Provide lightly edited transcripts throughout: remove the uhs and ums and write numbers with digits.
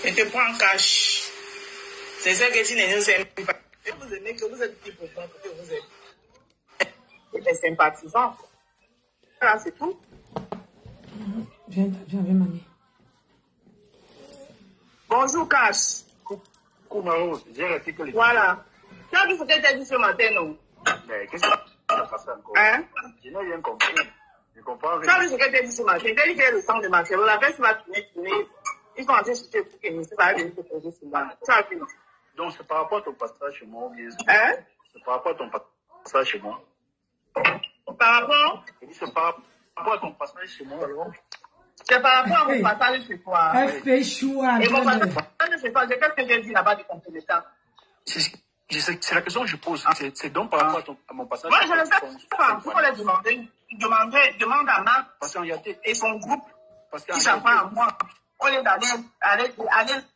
Et te prends en cash. C'est ça que tu ne nous aimes pas. Vous aimez que vous êtes petit pour moi, que vous êtes des sympathisants. Voilà, c'est tout. Viens, mamie. Bonjour, Cash. Coucou, Maro. J'ai arrêté que les... Voilà. Tu as vu ce que tu as dit ce matin, non? Mais qu'est-ce qui a passé encore? Hein? Je n'ai rien compris. Je comprends Tu as rien. vu ce que tu as dit ce matin? Tu as dit que le sang de Marcelo, la fête va tourner. Ils sont en train de chercher pour que ça va venir te poser sur moi. Tu as vu? Donc, c'est par rapport à ton passage chez moi, ou bien... Hein? C'est par rapport à ton passage chez moi. Par rapport? Je dis, c'est par rapport à ton passage chez moi, alors. C'est par rapport à mon passage chez toi. Elle fait choix. Et mon passage chez toi, qu'est-ce que j'ai dit là-bas du complément? C'est la question que je pose. C'est donc par rapport à mon passage. Moi, je ne sais pas. Pourquoi les demander? Demande à Marc et son groupe qui s'en prend à moi. Au lieu d'aller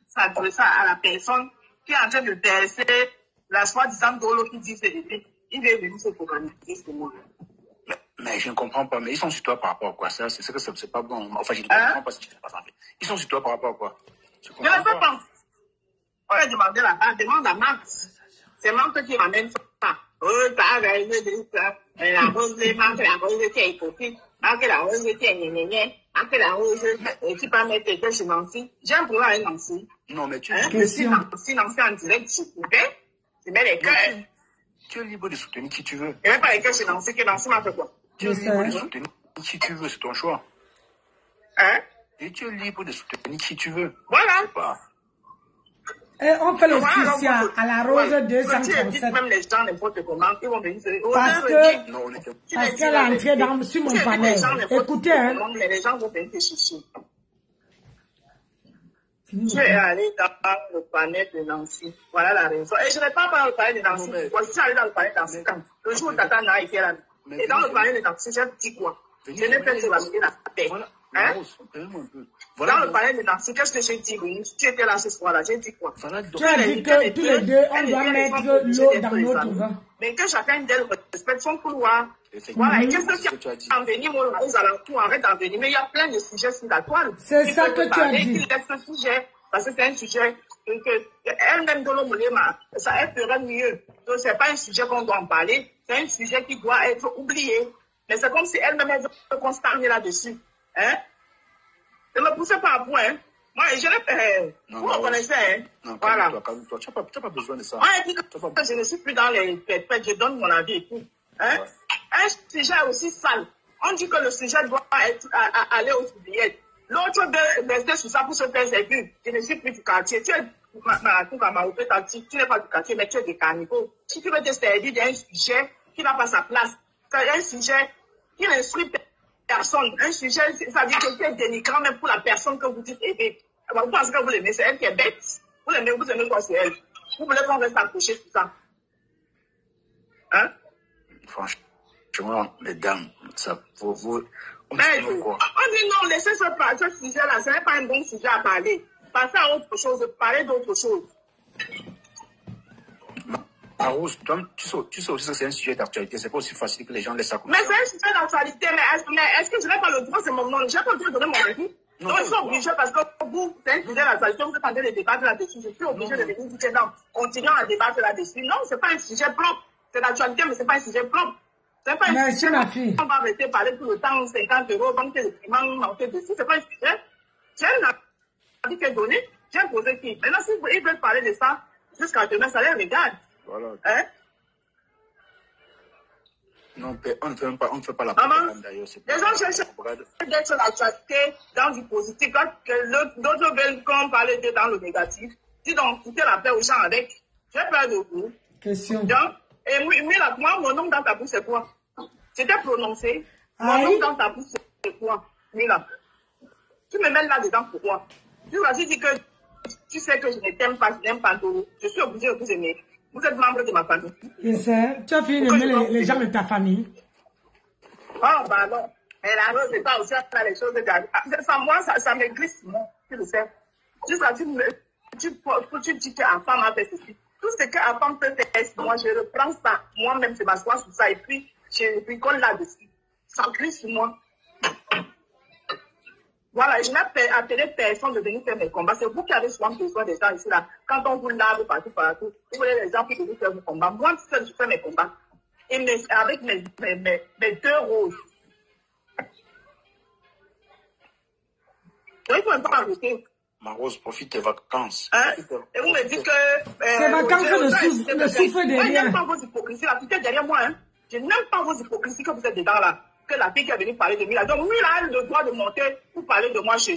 s'adresser à la personne qui est en train de verser la soi-disant dolo qui dit c'est lui. Il veut venir se focaliser sur moi. Mais je ne comprends pas. Mais ils sont sur toi par rapport à quoi? Ça, c'est que c'est pas bon. Enfin, je ne comprends pas ce qui se passe en fait. Ils sont sur toi par rapport à quoi? Je ne sais pas. On va demander là-bas. Demande à Max. C'est Max qui m'amène ça. Oh, t'as réalisé ça. La rose, Max, la rose, c'est hypocrite. Max, la rose, c'est gné. Max, la rose, tu peux mettre tes chez Nancy. J'ai un problème avec Nancy. Non, mais tu si Nancy en direct, tu mets les cœurs. Tu es libre de soutenir qui tu veux. Et même pas les cœurs chez Nancy, que Nancy m'a fait quoi? Tu es libre de soutenir qui tu veux, c'est ton choix. Hein? Et tu es libre de soutenir qui tu veux. Voilà. Et on fait le suicide à la rose 237. Même les gens, n'importe comment, ils vont venir se... Parce qu'elle est entrée sur mon panel. Écoutez, hein. Les gens vont venir te chercher. Tu es allé dans le panel de Nancy. Voilà la raison. Et je n'ai pas parlé dans le panel de Nancy. Pourquoi je suis allé dans le panel de Nancy quand le jour où Tata n'a été là. Et dans le panel de Nancy, j'ai dit quoi? Je n'ai pas fait la vie la paix. Hein? Dans le panel de Nancy, qu'est-ce que j'ai dit? Tu étais là ce soir-là, j'ai dit quoi? Tu as dit que tous les deux, on doit mettre l'eau dans notre vin. Mais que chacun d'elles respecte son couloir. Voilà, et qu'est-ce que tu as dit? Aux alentours, arrête d'en venir. Mais il y a plein de sujets sur la toile. C'est ça que tu as dit. Ce sujet, parce que c'est un sujet que elle-même de l'homme, ça elle ferait mieux. Donc, c'est pas un sujet qu'on doit en parler, c'est un sujet qui doit être oublié. Mais c'est comme si elle-même veut qu'on stagne là-dessus. Hein? Ne me poussez pas à point, hein? Moi, je l'ai vous me connaissez, hein? Non, voilà. Calme-toi. Tu n'as pas besoin de ça. Moi, je ne suis plus dans les pépètes, je donne mon avis et tout. Hein? Ouais. Un sujet aussi sale. On dit que le sujet doit aller aux oubliettes. L'autre veut rester sur ça pour se faire servir. Je ne suis plus du quartier. Tu es tu n'es pas du quartier, mais tu es des carnivaux. Si tu veux te servir d'un sujet qui n'a pas sa place, c'est un sujet qui n'instruit personne. Un sujet, ça veut dire que tu es dénigrant même pour la personne que vous dites aimer. Vous pensez que vous l'aimez, c'est elle qui est bête. Vous aimez quoi, c'est elle. Vous voulez qu'on reste accroché sur ça. Hein? Franchement, mesdames, ça pour vous. On dit non, laissez ce sujet-là, ce n'est pas un bon sujet à parler. Passez à autre chose, parler d'autre chose. Rose, tu sais aussi que c'est un sujet d'actualité, c'est pas aussi facile que les gens laissent ça comme ça. Mais c'est un sujet d'actualité, mais est-ce que je n'ai pas le droit, c'est mon nom, j'ai pas le droit de donner mon avis. Donc je suis obligé parce que vous, c'est un sujet d'actualité, vous êtes en train de débattre là-dessus, je suis obligé de venir dire non, continuons à débattre là-dessus. Non, c'est pas un sujet propre, c'est d'actualité, mais c'est pas un sujet propre. C'est pas un sujet, on va rester parler tout le temps, 50 €, comme que le piment manquait dessus, c'est pas un sujet. J'ai un avis qui est donné, j'ai posé qui. Maintenant, si ils veulent parler de ça, jusqu'à demain, ça les regarde. Voilà. Hein? Non, on ne fait pas la propagande d'ailleurs. Les gens cherchent d'être l'actualité dans du positif, que d'autres veulent qu'on parle de dans le négatif. Dis donc, foutez la paix aux gens avec. J'ai peur de vous. Question. Donc, et moi, mon nom dans ta bouche, c'est quoi? C'était prononcé. Mon nom dans ta bouche, c'est quoi? Mila. Tu me mets là-dedans pour quoi? Tu vas dire que tu sais que je ne t'aime pas, je n'aime pas tout. Je suis obligée de vous aimer. Vous êtes membre de ma famille. Je sais. Tu as fini d'aimer les gens de ta famille. Oh, bah non. Mais la rose, c'est pas aussi à faire les choses de garder. Moi, ça me glisse, moi. Tu le sais. Jusqu'à tu dis qu'un femme a fait ceci. Tout ce qu'un femme peut faire, moi, je reprends ça. Moi-même, je m'assois sur ça et puis je bricole là-dessus. Ça glisse sur moi. Voilà, je n'ai appelé personne de venir faire mes combats. C'est vous qui avez souvent besoin des gens ici, là. Quand on vous lave partout, vous voulez les gens pour venir faire vos combats. Moi, seul, je fais mes combats. Et avec mes 2 roses. Oui, il faut pas arrêter. Ma Rose, profite tes vacances. Hein? Et vous me dites que... Ces vacances ne souffrent de rien. Je rien. n'aime pas vos hypocrisies, là. Tout est derrière moi, hein. Je n'aime pas vos hypocrisies que vous êtes dedans, là. Que la fille qui est venue parler de moi, là. Donc, oui, là, elle a le droit de monter pour parler de moi chez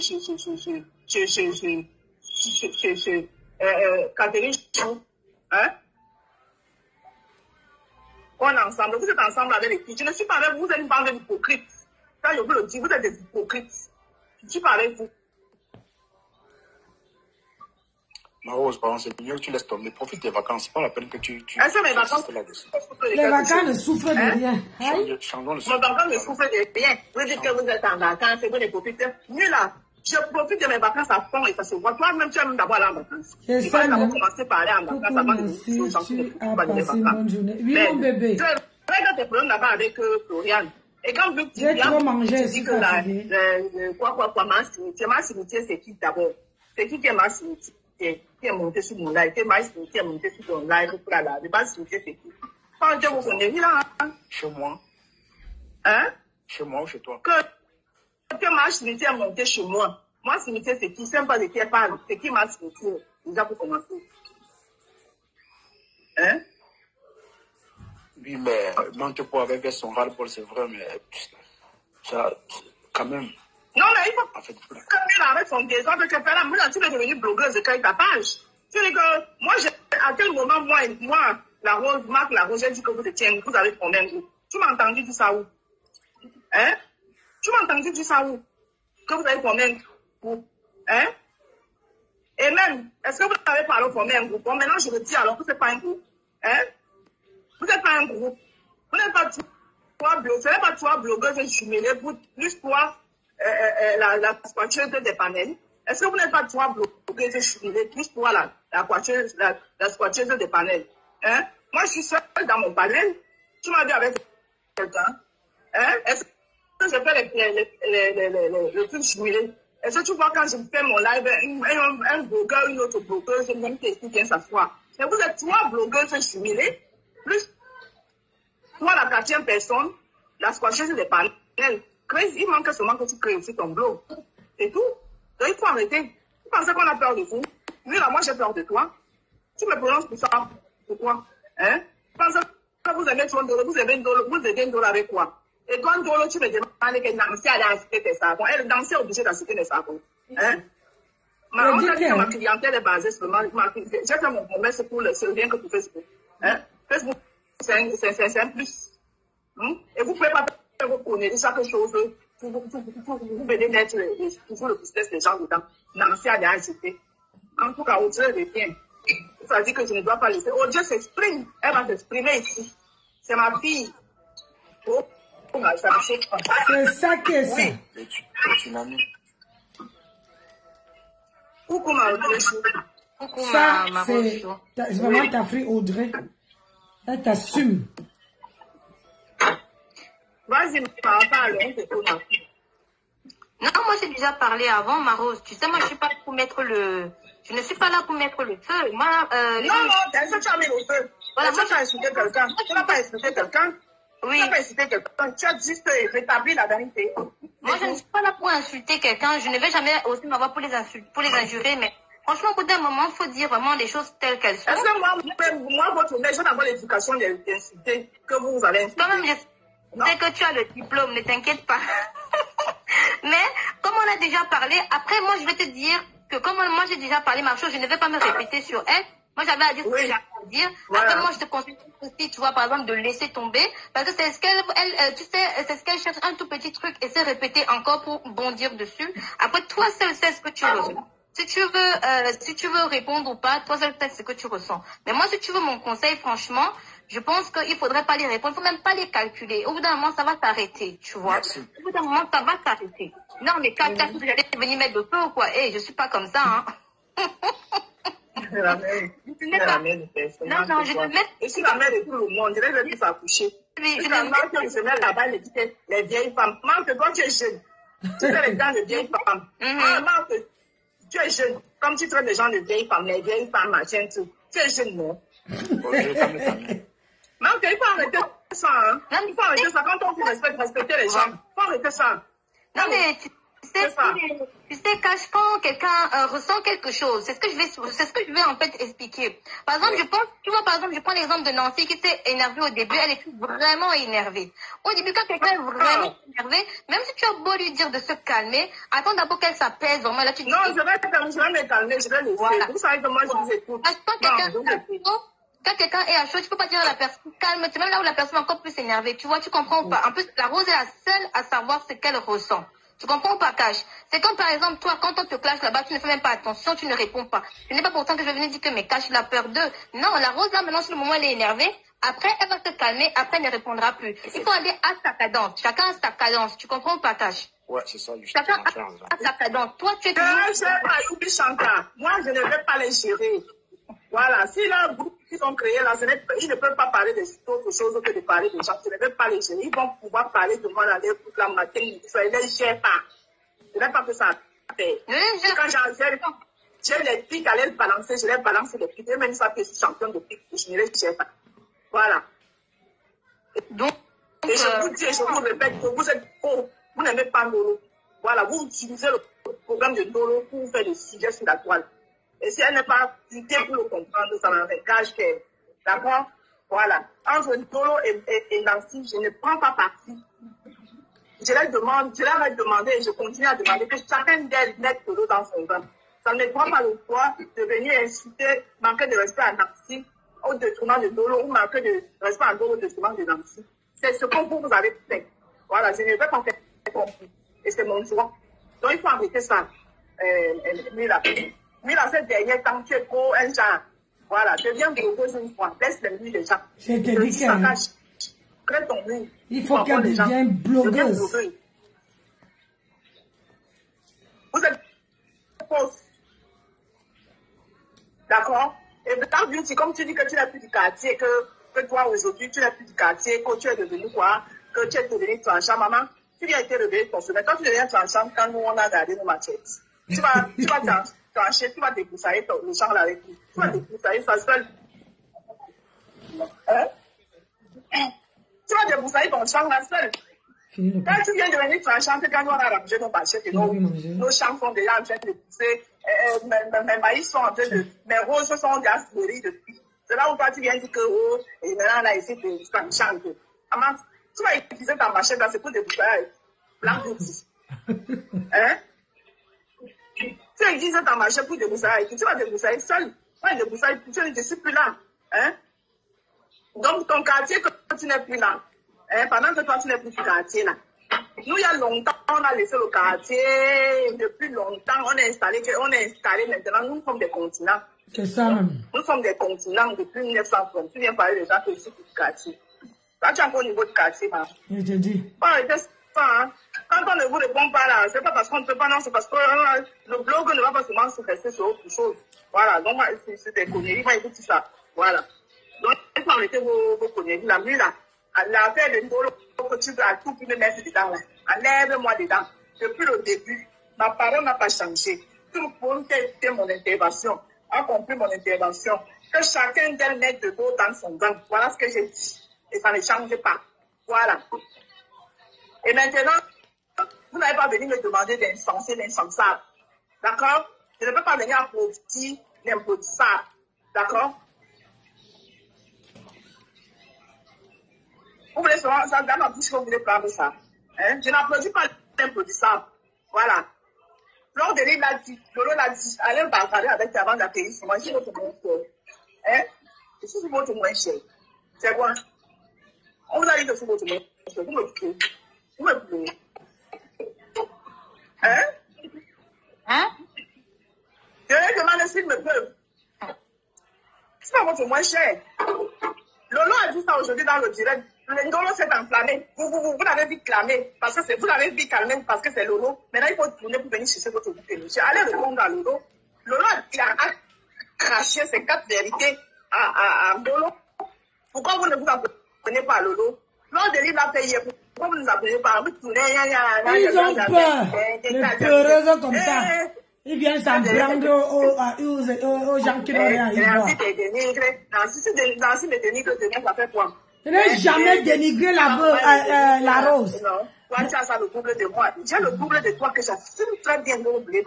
Catherine Chou. Hein? On est ensemble. Vous êtes ensemble avec les filles. Je ne suis pas avec vous. Vous êtes une bande d'hypocrites. Quand je vous le dis, vous êtes des hypocrites. Je suis pas avec vous. Ma Rose, pardon, c'est mieux que tu laisses tomber. Profite tes vacances. C'est pas la peine que tu Est-ce que mes vacances... Les vacances ne souffrent de rien. Changeons le Mes vacances ne souffrent de rien. Vous dites que vous êtes en vacances et vous ne profitez. Mieux là, je profite de mes vacances à fond et ça se voit. Toi-même, tu aimes d'abord aller en vacances. Il faut d'abord commencer par aller en vacances avant de vous tu as passé une bonne journée. Oui, mon bébé. Je règle tes problèmes là-bas avec Florian. Et quand vous j'ai trop mangé, dis que ma cimetière, c'est qui d'abord? C'est qui est ma cimetière? Qui est monté sur mon live, qui est ma cimetière monté sur ton live pour la laver. Ma cimetière, c'est qui? Quand je vous connais, là. Chez moi. Hein? Chez moi ou chez toi? Que ma cimetière monté chez moi. Moi, cimetière, c'est qui? Je ne sais pas de qui elle parle. C'est qui ma cimetière? Déjà pour commencer. Hein? Oui, mais Montepo avec son ras-le-bol, c'est vrai, mais ça, quand même. Non, mais il faut en fait, avec son désordre que là, moi, tu es devenue blogueuse de ta page. Tu dis que moi, à quel moment, moi, la Rose, Marc, la Rose, j'ai dit que vous avez combien de groupes? Tu m'as entendu dire ça où? Hein? Tu m'as entendu dire ça où? Que vous avez combien de groupes? Hein? Et même, est-ce que vous avez parlé de combien de groupes? Bon, maintenant, je le dis alors que ce n'est pas un groupe. Hein? Vous n'êtes pas un groupe. Vous n'êtes pas trois blogueuses jumelées, plus toi, la squatcheuse des panels. Est-ce que vous n'êtes pas trois blogueuses jumelées, plus toi, la squatcheuse des panels? Hein? Moi, je suis seule dans mon panel. Tu m'as dit avec quelqu'un. Hein? Est-ce que je fais le truc jumelé? Est-ce que tu vois quand je fais mon live, un blogueur, une autre blogueuse, même qui vient s'asseoir? Mais vous êtes trois blogueuses jumelées. Plus, toi, la 4e personne, la squatcheuse des panels, il manque seulement que tu crées aussi ton blog. C'est tout. Donc, il faut arrêter. Vous pensez qu'on a peur de vous? Oui, là, moi, j'ai peur de toi. Tu me prononces pour ça. Pourquoi? Hein? Vous pensez que vous aimez ton dollar, vous aimez un dollar avec quoi? Et quand dollar, tu me demandes qu'elle danse à acheter tes savons. Elle dansait obligée d'acheter des savons. Hein? On a dit que ma clientèle est basée sur j'ai fait mon commerce pour le bien que pour Facebook. Hein? Facebook, c'est un plus. Et vous ne pouvez pas faire vos connaître chaque chose. Vous venez mettre toujours le business des gens dedans. Nancy a déjà acheté. En tout cas, Audrey revient. Ça dit que je ne dois pas laisser. Audrey s'exprime. Elle va s'exprimer ici. C'est ma fille. Oh, c'est ça qui est ça. Oui. C'est une amie. Coucou ma Audrey. Coucou ma c'est vraiment ta fille Audrey. Elle t'assume. Vas-y, parle, on t'écoute. Non, moi j'ai déjà parlé avant, ma Rose. Tu sais, moi je suis pas là pour mettre je ne suis pas là pour mettre le feu. Moi, non, est-ce que tu as mis le feu? Voilà, est-ce que tu as insulté quelqu'un? Tu n'as pas insulté quelqu'un? Oui. Tu n'as pas insulté quelqu'un. Tu as juste rétabli la vérité. Moi, je ne suis pas là pour insulter quelqu'un. Je ne vais jamais aussi m'avoir pour les injurer, mais franchement, au bout d'un moment, il faut dire vraiment les choses telles qu'elles sont. Est-ce que moi, votre mère, je n'ai l'éducation d'insulter que vous allez insulter? Quand même, je sais que tu as le diplôme, ne t'inquiète pas. Mais, comme on a déjà parlé, après, moi, je vais te dire que comme moi, j'ai déjà parlé ma chose, je ne vais pas me répéter sur elle. Moi, j'avais à dire ce que j'avais à dire. Voilà. Après, moi, je te conseille aussi, tu vois, par exemple, de laisser tomber. Parce que c'est ce qu'elle, tu sais, c'est ce qu'elle cherche, un tout petit truc, et c'est répéter encore pour bondir dessus. Après, toi seul sais ce que tu ressens. Si tu veux répondre ou pas, toi seul sais ce que tu ressens. Mais moi, si tu veux mon conseil, franchement, je pense qu'il faudrait pas les répondre. Il faut même pas les calculer. Au bout d'un moment, ça va s'arrêter, tu vois. Au bout d'un moment, ça va s'arrêter. Non, mais quand j'allais venir mettre le feu ou quoi? Je suis pas comme ça, hein. Je suis la mère de personne. Non, je te mets. Je suis la mère de tout le monde. Je vais venir s'accoucher. Oui, je vais me mettre là-bas, les vieilles femmes. Manque, toi, tu es jeune. Tu traites les gens de vieilles femmes. Alors que tu es jeune. Comme tu traites les gens de vieilles femmes, les vieilles femmes, machin, tout. Tu es jeune, non? Bon, je calme. Non, il faut arrêter ça. Hein. Il faut arrêter ça. Quand on dit respecter les gens, il faut arrêter ça. Non, mais tu sais, Cash, quand quelqu'un ressent quelque chose, c'est ce que je vais en fait expliquer. Par exemple, je prends l'exemple de Nancy qui était énervée au début, elle était vraiment énervée. Au début, quand quelqu'un est vraiment énervé, même si tu as beau lui dire de se calmer, attends d'abord qu'elle s'apaise, vraiment, là tu dis... Non, je vais me calmer, je vais laisser. Voilà. Vous savez que moi, je vous écoute. Quand quelqu'un est à chaud, tu peux pas dire à la personne, calme-toi, même là où la personne est encore plus énervée. Tu vois, tu comprends pas. En plus, la Rose est la seule à savoir ce qu'elle ressent. Tu comprends pas, Cash? C'est comme par exemple, toi, quand on te clash là-bas, tu ne fais même pas attention, tu ne réponds pas. Ce n'est pas pourtant que je vais venir dire que mais Cash, il a peur d'eux. Non, la Rose là, maintenant, sur le moment, elle est énervée. Après, elle va se calmer, après, elle ne répondra plus. Il faut aller à sa cadence. Chacun a sa cadence. Tu comprends pas, Cash? Ouais, c'est ça, chacun a sa cadence. Toi, tu es toujours... Moi, je ne vais pas les gérer. Voilà, s'il y a un groupe qui sont créés là, ils ne peuvent pas parler d'autre chose que de parler de gens. Je ne vais pas les gérer. Ils vont pouvoir parler de moi dans les groupes la matin. Je ne les gère pas. Je ne vais pas que ça fait. Quand j'ai les pics à les balancer, je les balance les pics. Et même ça, je suis champion de pics, je ne les gère pas. Voilà. Donc, et je vous dis, je vous répète que vous êtes faux. Vous n'aimez pas Nolo. Voilà, vous utilisez le programme de Nolo pour faire des sujets sur la toile. Et si elle n'est pas utile pour le comprendre, ça n'engage qu'elle. D'accord? Voilà. Entre Nolo et Nancy, je ne prends pas parti. Je leur ai demandé et je continue à demander que chacun d'elles mette de l'eau dans son vin. Ça ne prend pas le droit de venir insulter, manquer de respect à Nancy au détriment de Nolo ou manquer de respect à Nolo au détriment de Nancy. C'est ce que vous avez fait. Voilà, je ne vais pas faire compris. Et c'est mon choix. Donc il faut arrêter ça. Mila, cette dernière temps, tu es trop un genre. Voilà, deviens blogueuse une fois. Laisse les nuits les gens. Je te dis que crée ton nuit. Il faut qu'elle devienne blogueuse. Vous êtes fausse. D'accord? Et dans Beauty, comme tu dis que tu n'es plus du quartier, que toi aujourd'hui, tu n'es plus du quartier, que tu es devenu quoi? Que tu es devenu tranchant, maman. Tu viens été réveillé ton sommeil. Quand tu deviens tranchant, quand nous on a gardé nos machettes, tu vas trancher, tu vas débroussailler le champ là avec lui. Tu vas débroussailler ça seul. Hein? Tu vas débroussailler ton champ là seul. Quand tu viens de venir tranchant, quand on a rangé nos machettes et nos champs sont déjà en train de pousser, mes maïs sont en train de, mes roses sont déjà fleuries depuis. C'est là où toi tu viens dire que, oh, et maintenant on a essayé de tranchant. Maman, tu vas utiliser ta machette là, c'est pour débroussailler. Blanc d'outil. Hein? Tu as utilisé ta machette pour débroussailler. Tu vas débroussailler seul. Moi, débroussailler, tu ne suis plus là. Hein? Donc, ton quartier, que tu n'es plus là. Hein? Pendant que toi, tu n'es plus du quartier là. Nous, il y a longtemps, on a laissé le quartier. Depuis longtemps, on est installé maintenant. Nous sommes des continents. C'est ça même. Nous sommes des continents depuis 1930. Tu viens parler des gens qui sont du quartier. Là, tu es encore au niveau du quartier, là. Je te dis. Hein. Quand on ne vous répond pas là, c'est pas parce qu'on ne peut pas, non, c'est parce que le blog ne va pas seulement se rester sur autre chose. Voilà, donc c'est des conneries, il va écouter ça. Voilà. Donc, il faut arrêter vos conneries. La nuit là, l'affaire de Nolo que tu as tout pu me mettre dedans là. Enlève-moi dedans. Depuis le début, ma parole n'a pas changé. Tout le monde a été mon intervention, a compris mon intervention. Que chacun d'elles mette de l'eau dans son vin. Voilà ce que j'ai dit. Et ça ne change pas. Voilà. Et maintenant, vous n'avez pas venu me demander d'incenser l'incensable. D'accord? Je ne peux pas venir applaudir l'implaudissable. D'accord? Vous voulez savoir ça dans ma bouche que vous voulez prendre ça. Hein? Je n'applaudis pas l'implaudissable. Voilà. Lors de l'île l'a dit, Lolo l'a dit, allez bavarder avec avant d'accueillir sur moi. Je suis votre moins cher. Hein? Je suis votre moins cher. C'est quoi? On vous a dit que je suis votre moins cher. Vous me dites. Vous me dites. Hein? Hein? Je vais demander s'ils me peuvent. C'est pas votre moins cher. Lolo a dit ça aujourd'hui dans le direct. Le Lolo s'est enflammé. Vous l'avez vu clamer. Parce que vous l'avez vu calmer parce que c'est Lolo. Maintenant, il faut tourner pour venir chercher votre bouteille. Allez répondre à Lolo. Lolo a craché ses 4 vérités à Lolo. Pourquoi vous ne vous en prenez pas à Lolo? Lors de l'île, il a payé pour Pourquoi vous ne nous appelez pas? Ils ont peur. Les peureuses comme ça. Ils viennent s'en prendre aux gens qui n'ont rien à y voir. Nancy me dénigre, ça fait quoi? Je n'ai jamais dénigré la rose. Non, toi tu as ça le double de moi. J'ai le double de toi que j'assume très bien de l'oublier.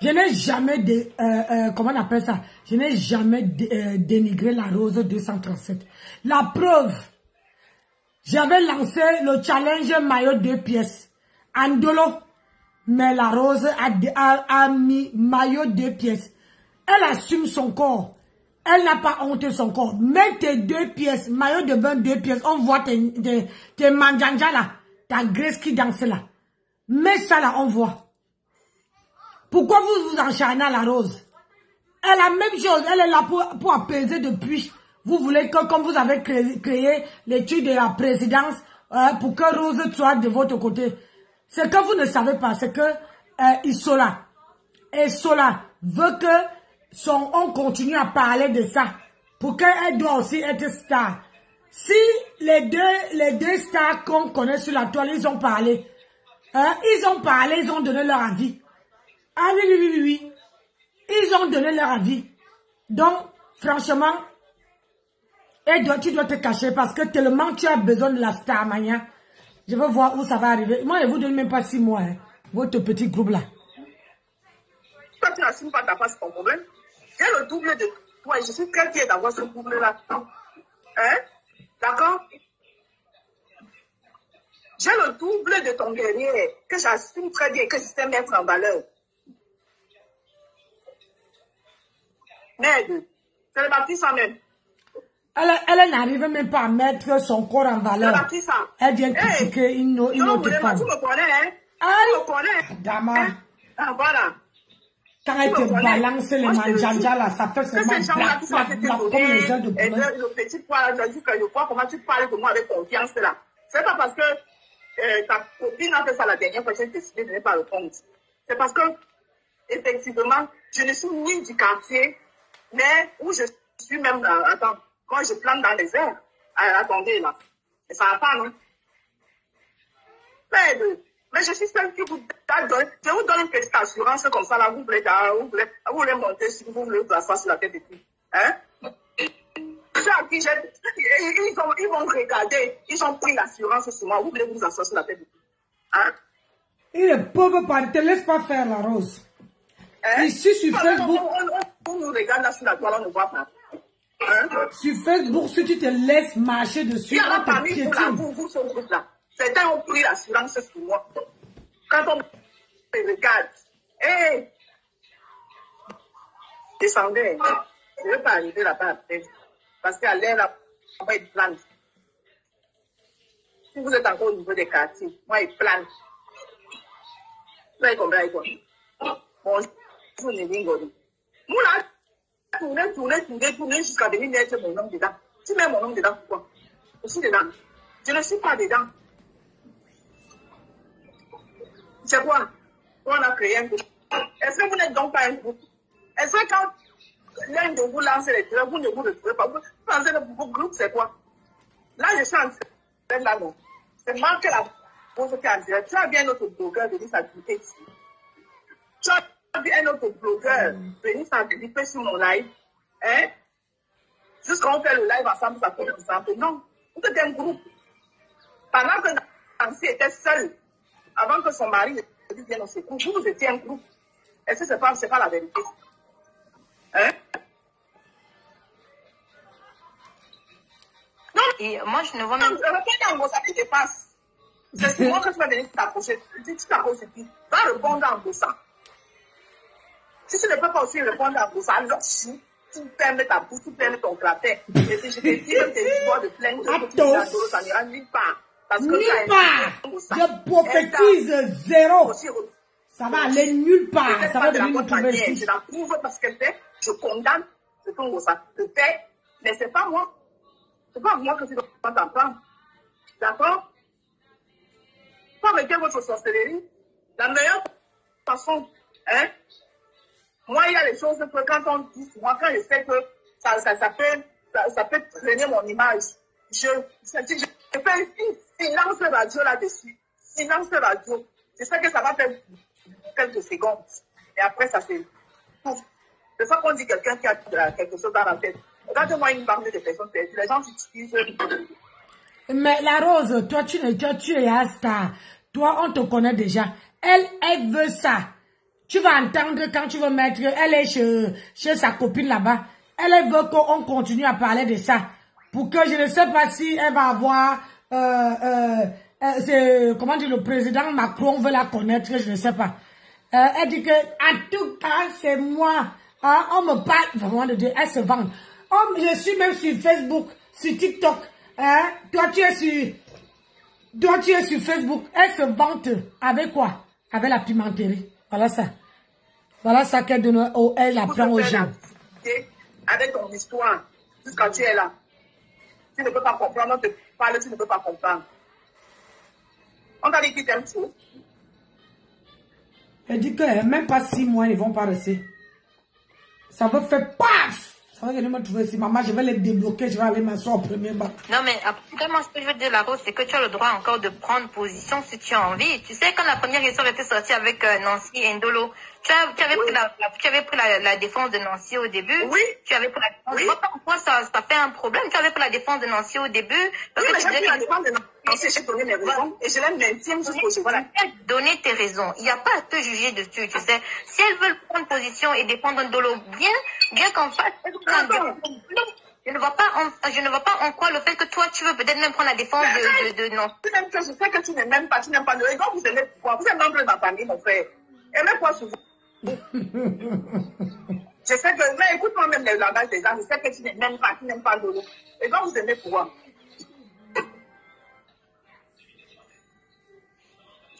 Je n'ai jamais, comment on appelle ça? Je n'ai jamais dénigré la rose 237. La preuve, j'avais lancé le challenge maillot 2 pièces. Andolo, mais la rose a mis maillot 2 pièces. Elle assume son corps. Elle n'a pas honte de son corps. Mets tes 2 pièces, maillot de bain 2 pièces. On voit tes manjanja là, ta graisse qui danse là. Mets ça là, on voit. Pourquoi vous vous encharnez à la rose? Elle a la même chose, elle est là pour apaiser depuis. Vous voulez que, comme vous avez créé l'étude de la présidence, pour que Rose soit de votre côté. Ce que vous ne savez pas, c'est que Isola veut que on continue à parler de ça. Pour qu'elle doit aussi être star. Si les deux stars qu'on connaît sur la toile, ils ont parlé. Ils ont donné leur avis. Ah oui. Ils ont donné leur avis. Donc, franchement, tu dois te cacher parce que tellement tu as besoin de la star, Mania. Je veux voir où ça va arriver. Moi, je vous donne même pas 6 mois, hein, votre petit groupe là. Toi, tu n'assumes pas ta face, ton problème. J'ai le double de toi et je suis très fière d'avoir ce double là. Hein? D'accord? J'ai le double de ton guerrier que j'assume très bien, que je sais mettre en valeur. Merde, c'est le baptiste même. Elle n'arrive même pas à mettre son corps en valeur. Elle vient critiquer une autre femme. Tu me connais, hein? Tu me connais. Dama. Ah, voilà. Quand elle te balance les manjanja là, ça fait seulement comme les ailes de poulet. Le petit poids, je vois comment tu parles de moi avec confiance là. C'est pas parce que ta copine a fait ça la dernière fois que j'ai décidé de ne pas répondre. C'est parce que, effectivement, je ne suis ni du quartier, mais où je suis même, attends, moi je plante dans les airs. Attendez là. Et ça va pas, non? Mais je suis celle qui vous donne, je vous donne une petite assurance comme ça là, vous voulez monter si vous voulez vous asseoir sur la tête de qui? Hein? Ils vont regarder, ils ont pris l'assurance sur moi, vous voulez vous asseoir sur la tête de qui? Hein? Il ne peuvent pas, ne te laisse pas faire la rose. Hein? Ici sur Facebook. On nous regarde là sur la toile, on ne voit pas. Hein? Sur Facebook, si tu te laisses marcher dessus, il y en a parmi vous, ce groupe-là. Certains ont pris l'assurance sur moi. Quand on me regarde, hey, descendez. Je ne veux pas arriver là-bas après. Parce qu'à l'air, là, on va être plante. Si vous êtes encore au niveau des quartiers, moi, il plante. Vous avez compris quoi? Bon, je vous dis, moi, là, tourner jusqu'à venir mettre mon nom dedans. Tu mets mon nom dedans, pourquoi? Je suis dedans. Je ne suis pas dedans. C'est quoi? On a créé un groupe. Est-ce que vous n'êtes donc pas un groupe? Est-ce que quand l'un de vous lance les trucs, vous ne vous retrouvez pas? Vous pensez que votre groupe, c'est quoi? Là, je suis en train de là, non. C'est marqué la pause qui est en direct. Tu as bien notre blogueur venir s'activer ici. Tu as bien notre blogueur venir s'activer sur mon live. Hein? Jusqu'à on fait le live ensemble, ça fait ensemble. Non. Vous êtes un groupe. Pendant que Nancy était seule, avant que son mari ne vienne au secours, vous étiez un groupe. Est-ce que c'est pas la vérité? Hein? Non. Et moi, je ne vois même pas. Répondre en Gossa qui te passe. C'est moi que tu vas venir t'approcher. Tu t'approches et puis, va répondre en Gossa. Si tu ne peux pas aussi répondre en Gossa, alors tu fermes ta bouche, tu fermes ton clapet. Et si je te dis que tes histoires de plainte, ça n'ira nulle part. Nulle part. Je prophétise zéro. Ça va aller nulle part. Ça va devenir une controversie. Je l'approuve parce qu'elle fait. Je condamne ce qu'on ça. Je fais. Mais c'est pas moi. C'est pas moi que tu dois t'apprendre. D'accord? Pas avec votre sorcellerie. La meilleure façon, hein? Moi, il y a des choses que quand on dit, moi, quand je sais que ça peut traîner mon image, je fais silence radio là-dessus. Silence radio. C'est ça que ça va faire quelques secondes. Et après, ça c'est tout. C'est ça qu'on dit quelqu'un qui a quelque chose dans la tête. Regarde-moi une bande de personnes perdues. Les gens utilisent. Mais la Rose, toi, tu es un star. Toi, on te connaît déjà. Elle veut ça. Tu vas entendre quand tu veux mettre, elle est chez sa copine là-bas. Elle veut qu'on continue à parler de ça. Pour que je ne sais pas si elle va avoir, comment dire, le président Macron veut la connaître, je ne sais pas. Elle dit que, en tout cas, c'est moi. Hein, on me parle vraiment de Dieu, elle se vend. Oh, je suis même sur Facebook, sur TikTok. Hein? Toi, tu es sur Facebook. Elle se vante avec quoi? Avec la pimenterie. Voilà ça. Voilà ça qu'elle donne, elle apprend aux gens. Avec ton histoire, jusqu'à tu es là. Tu ne peux pas comprendre, on te parle, tu ne peux pas comprendre. On t'a dit qu'ils t'aiment trop. Elle dit que même pas 6 mois, ils ne vont pas rester. Ça va faire paf! Ça va venir me trouver ici. Maman, je vais les débloquer, je vais aller m'asseoir au premier banc. Non, mais après, moi, ce que je veux dire, la Rose, c'est que tu as le droit encore de prendre position si tu as envie. Tu sais, quand la première histoire était sortie avec Nancy et Ndolo, tu avais pris la défense de Nancy au début. Oui. Tu avais pris la défense. Je vois pas pourquoi ça fait un problème. Tu avais pris la défense de Nancy au début. Parce que j'ai pris la défense de Nancy, j'ai donné mes raisons. Et je l'aime maintiens jusqu'au jour. Voilà. Donner tes raisons. Il n'y a pas à te juger dessus, tu sais. Si elles veulent prendre position et défendre Ndolo, bien qu'en face, je ne vois pas en quoi le fait que toi, tu veux peut-être même prendre la défense de Nancy. Je sais que tu n'aimes pas, tu n'aimes pas le raison, vous aimez pourquoi. Vous êtes membre de ma famille, mon frère. Aimez-moi souvent. Je sais que, mais écoute-moi même les langages des gens, je sais que tu n'aimes pas, tu n'aimes pas Ndolo. Et donc vous aimez pourquoi.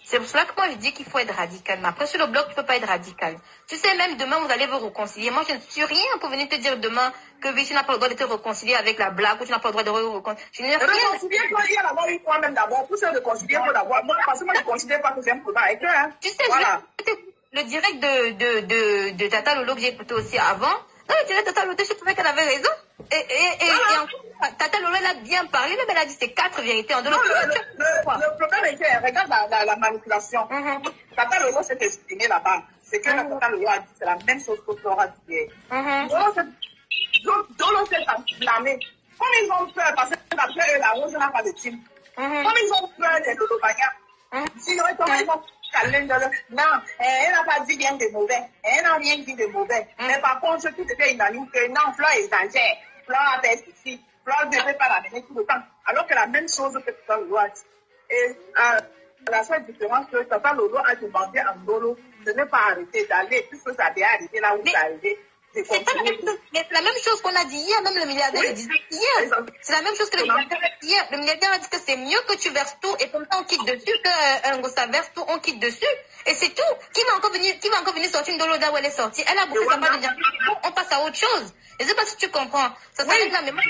C'est pour cela que moi je dis qu'il faut être radical. Mais après sur le blog, tu ne peux pas être radical. Tu sais, même demain, vous allez vous réconcilier. Moi, je ne suis rien pour venir te dire demain que oui, tu n'as pas le droit de te réconcilier avec la blague ou tu n'as pas le droit de réconcilier. Je n'ai rien. Réconcilier-toi, il y a d'abord une fois même d'abord. Pour se réconcilier, il faut d'abord. Moi, parce que moi, je ne considère pas que j'ai un problème avec eux. Hein. Tu sais, voilà. Le direct de Tata Lolo que j'ai écouté aussi avant. Non, le direct de Tata Lolo, je trouvais qu'elle avait raison. Et encore, Tata Lolo, elle a bien parlé, mais elle a dit c'est 4 vérités en deux. Le problème est que, regarde la manipulation. Tata Lolo s'est exprimée là-bas. C'est que la Tata Lolo a dit, c'est la même chose que Flora disait. Dolo s'est enflammé. Comme ils ont peur, parce que d'après eux, la Rose n'a pas de team. Comme ils ont peur des Lolo-Bagnats. Sinon, ils vont calmer de non, elle n'a pas dit rien de mauvais. Elle n'a rien dit de mauvais. Mais par contre, tout était unanime que non, Flore exagère. Flore a fait ceci. Flore ne peut pas la mener tout le temps. Alors que la même chose que Tata Lolo a dit. Et la seule différence que Tata Lolo a demandé à Ndolo de ne pas arrêter d'aller, puisque ça devait arriver là où ça arrivait. C'est la même chose qu'on a dit hier, même le milliardaire le disait hier. C'est la même chose que le milliardaire a dit hier. Le milliardaire a dit que c'est mieux que tu verses tout et comme ça on quitte dessus, qu'un Ngossa verse tout, on quitte dessus. Et c'est tout. Qui va encore venir sortir une Doloda où elle est sortie? Elle a beaucoup de mal de dire, on passe à autre chose. Je ne sais pas si tu comprends. Ça s'arrête là, mais moi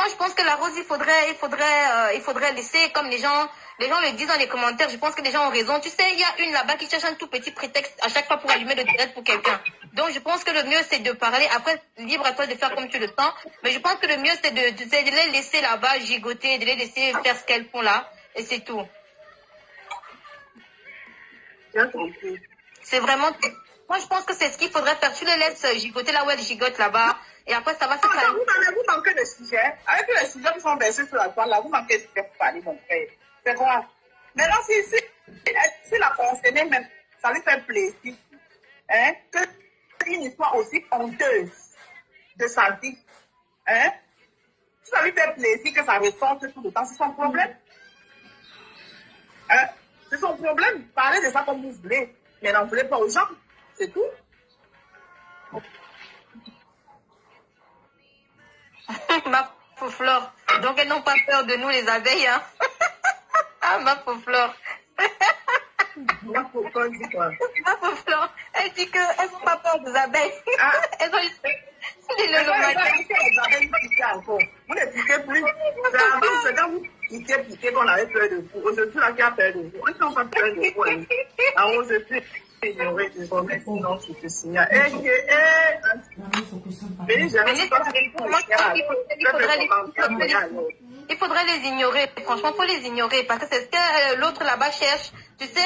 je pense que la Rose, il faudrait laisser comme les gens le disent dans les commentaires. Je pense que les gens ont raison. Tu sais, il y a une là-bas qui cherche un tout petit prétexte à chaque fois pour allumer le direct pour quelqu'un. Donc, je pense que le mieux, c'est de parler. Après, libre à toi de faire comme tu le sens. Mais je pense que le mieux, c'est de les laisser là-bas gigoter, de les laisser faire ce qu'elles font là. Et c'est tout. C'est vraiment... Moi, je pense que c'est ce qu'il faudrait faire. Tu les laisses gigoter là où elles gigotent là-bas. Et après, ça va se faire. Vous manquez de sujets. Avec les sujets qui sont versés sur la toile, là, vous manquez de sujets pour parler, mon frère. C'est quoi? Maintenant, si la concernée même, ça lui fait plaisir, hein, que une histoire aussi honteuse de sa vie, hein, si ça lui fait plaisir que ça ressorte tout le temps, c'est son problème. Hein? C'est son problème. Parlez de ça comme vous voulez, mais n'en voulez pas aux gens. C'est tout. Ma pauvre Flore. Donc, elles n'ont pas peur de nous, les abeilles, hein. Ah, ma pauvre Flore. Ma pauvre Flore, dis quoi? Ma pauvre Flore, elle dit qu'elles n'ont pas peur des abeilles. Ah. Elles ont les abeilles piquées encore. Vous ne piquez plus. C'est quand vous piquez qu'on avait peur de vous. Aujourd'hui, là, qui a peur de vous. On n'a pas peur de vous. Alors, je suis ignoré du remède, sinon tu te signales. Il faudrait les ignorer. Franchement, il faut les ignorer parce que c'est ce que l'autre là-bas cherche. Tu sais,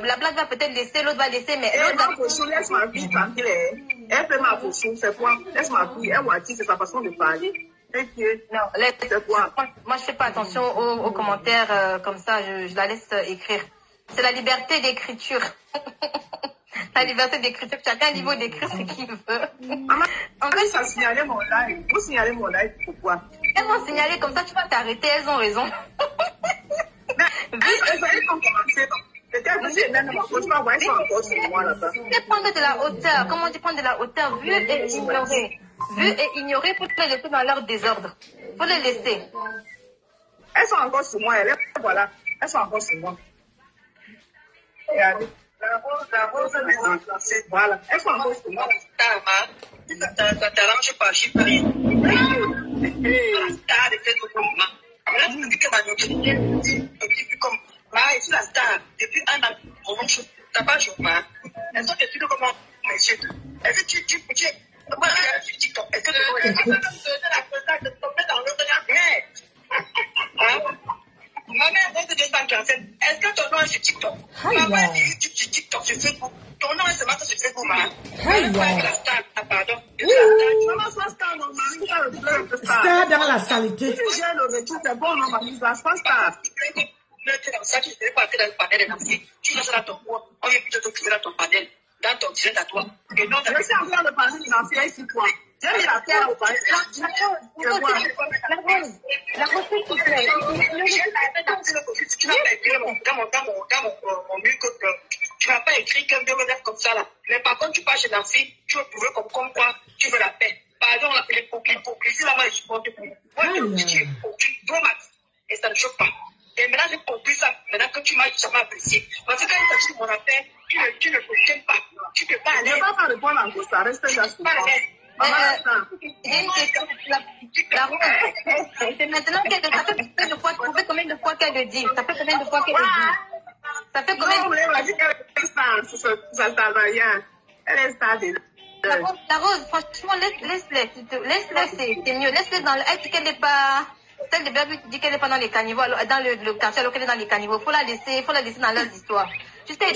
la blague va peut-être laisser, l'autre va laisser, mais l'autre va... Laisse ma fille tranquille. Elle fait ma fausse, c'est quoi? Laisse ma fille, elle m'a dit, c'est sa façon de parler. Non, laisse, moi, je fais pas attention aux commentaires comme ça, je la laisse écrire. C'est la liberté d'écriture. La liberté d'écriture. Chacun a un niveau d'écrire ce qu'il veut. Maman, en fait, ça signalait mon live. Vous signalez mon live, pourquoi? Elles vont signaler comme ça, tu vas t'arrêter, elles ont raison. Mais elles ont commencé. Peut-être que j'ai même ma faute, tu vas voir, elles sont encore sur moi là-bas. C'est prendre de la hauteur. Comment tu prends de la hauteur? Vu et ignorer. Vu et ignorer pour les laisser dans leur désordre. Faut les laisser. Elles sont encore sur moi, voilà. Elles sont encore sur moi. Regardez. La rose, voilà. Elles sont encore sur moi. Ça t'arrange pas, je suis pris. Star de fait le moment. Là, tu me dis que ma notification, comme, je suis la star. Depuis un an, on t'as pas joué, elles sont des filles comme monsieur. Est-ce que tu voilà, je dis TikTok. Est-ce que tu peux la tomber dans l'autre ma mère est de 247. Est-ce que ton nom est sur TikTok? Ma mère est YouTube sur TikTok, sur Facebook. Ton nom est ce matin sur Facebook, pardon. Star dans la saleté. Si j'ai le retour, c'est bon, non, Manise, la star. Ça, tu ne fais pas que dans le panel des Nancy. Tu laisses dans ton coin. On vient plutôt trouver dans ton panel, dans ton direct à toi. Et non, je suis en train de parler des Nancy ici, toi. J'ai mis la terre au panel. La recette qui plaît. Tu n'as pas écrit dans mon mur que tu n'as pas écrit qu'un biomètre comme ça là. Mais par contre, tu pars chez Nancy, tu veux prouver comme quoi tu veux la paix. Pardon, l'hypocrisie là, moi je supporte plus. Moi, je suis hypocrite, et ça ne choque pas. Et maintenant, j'ai compris ça. Maintenant que tu m'as jamais apprécié. Parce que quand il s'agit de mon affaire, tu ne te pas. Tu ne peux pas aller. Je ne vais pas répondre encore ça. Reste là. C'est maintenant qu'elle ça fait combien de fois, combien de fois qu'elle le dit. Ça fait combien de fois qu'elle le dit. Ça fait combien de fois qu'elle est star. Ça ne sert à rien. Elle est star déjà. La Rose, franchement, laisse-les, c'est mieux. Laisse-les dans le... Elle dit qu'elle n'est pas... Celle de Berbu dit qu'elle n'est pas dans les caniveaux, dans le quartier, alors qu'elle est dans les caniveaux. Faut la laisser dans leurs histoires. Tu sais,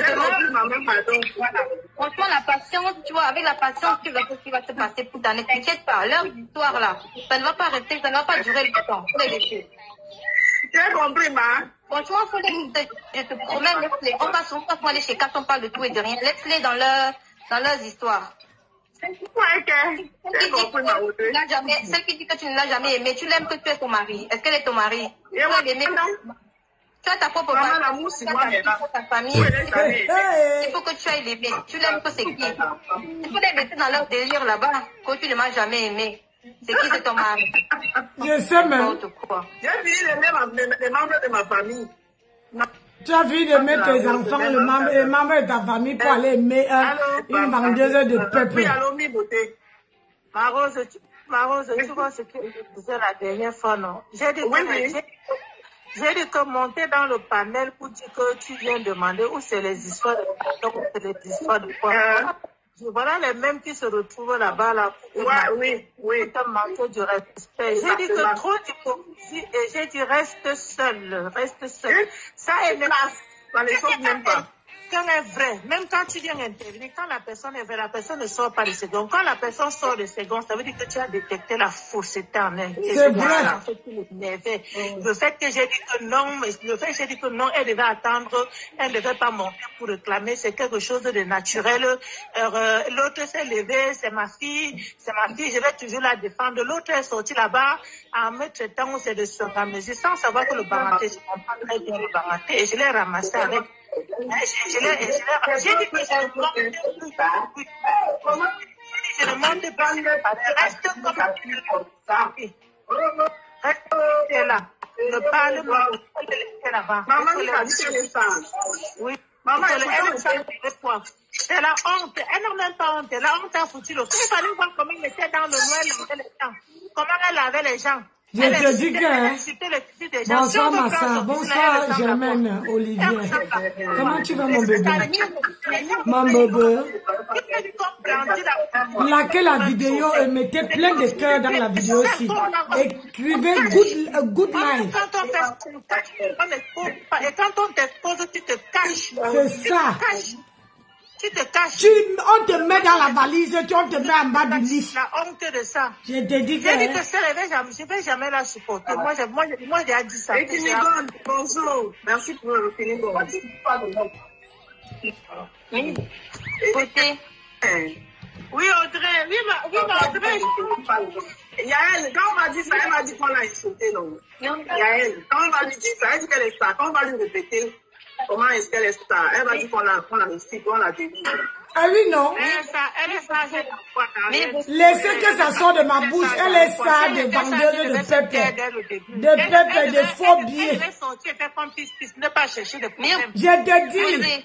franchement, la patience, tu vois, avec la patience, tu verras ce qui va se passer pour ta. Ne t'inquiète pas, leur histoire là, ça ne va pas rester, ça ne va pas durer le temps. Faut les laisser. Tu as compris, ma? Franchement, faut les laisser. Je te promets, laisse-les. On va souvent aller chez Kat, on parle de tout et de rien. Laisse-les dans leurs histoires. Celle qui dit que tu ne l'as jamais aimé, tu l'aimes que tu es ton mari. Est-ce qu'elle est ton mari? Tu l'as aimé? Tu as ta propre ta famille. Il faut que tu ailles l'aimer. Tu l'aimes que c'est qui? Il faut les laisser dans leur délire là-bas. Quand tu ne m'as jamais aimé. C'est qui, c'est ton mari? Je sais même. J'ai fini d'aimer les membres de ma famille. Tu as fini d'aimer tes enfants, les membres de ta famille pour aller aimer une vendeuse de peuple. Oui, allô, mi beauté. Ma Rose, tu vois ce que je disais la dernière fois, non? J'ai dit que monter dans le panel pour dire que tu viens demander où c'est les histoires de ou c'est les histoires de quoi. Voilà les mêmes qui se retrouvent là-bas, là. Oui. Pour te manquer du respect. J'ai dit que trop d'hypocrisie et j'ai dit reste seul. Ça est dans les choses même pas. Quand elle est vrai, même quand tu viens intervenir, quand la personne est vraie, la personne ne sort pas de secondes. Quand la personne sort de secondes, ça veut dire que tu as détecté la fausseté en elle. C'est vrai. Le fait que j'ai dit que non, elle devait attendre, elle ne devait pas monter pour réclamer, c'est quelque chose de naturel. L'autre s'est levé, c'est ma fille, je vais toujours la défendre. L'autre est sorti là-bas en me traitant, c'est de s'organiser sans savoir que le baranté, je comprends très bien le baranté, et je l'ai ramassé avec. J'ai dit que je ne monte pas. Reste comme ça. Reste là. Ne parle pas. Là-bas. Maman, il a dit que ça. Oui. Maman, c'est la honte. Elle n'a même pas honte. La honte a foutu le coup. Il fallait voir comment elle était dans le noir, comment elle avait les gens. Je te dis que... Bonsoir Massa, bonsoir Germaine, Olivier. Comment tu vas mon bébé? Mon bébé. Likez la vidéo et mettez plein de cœurs dans la vidéo aussi. Écrivez good life. Quand on fait contact, on n'expose pas. Et quand on t'expose, tu te caches. C'est ça. Tu te caches. On te met dans la valise, on te met en bas du lit. La honte de ça. Je te dis que... J'ai dit que je ne vais jamais la supporter. Moi, j'ai dit ça. Et Kinigon, bonjour. Merci pour le Kinigon. Oui. Côté. Oui, Audrey. Oui, Audrey. Yael, quand on m'a dit ça, elle m'a dit qu'on l'a insulté, non? Yael, quand on va lui dire ça, elle dit qu'elle est star. Quand on va lui répéter comment est-ce qu'elle est star, elle va dire qu'on l'a insulté, qu'on l'a dévié. Ah oui, non? Elle est star. Laissez que ça sorte de ma bouche. Elle est star de vendeuse de pépé. De pépé, de faux billets. Elle est sortie, elle fait comme pisse, ne pas chercher de problème. Je te dis.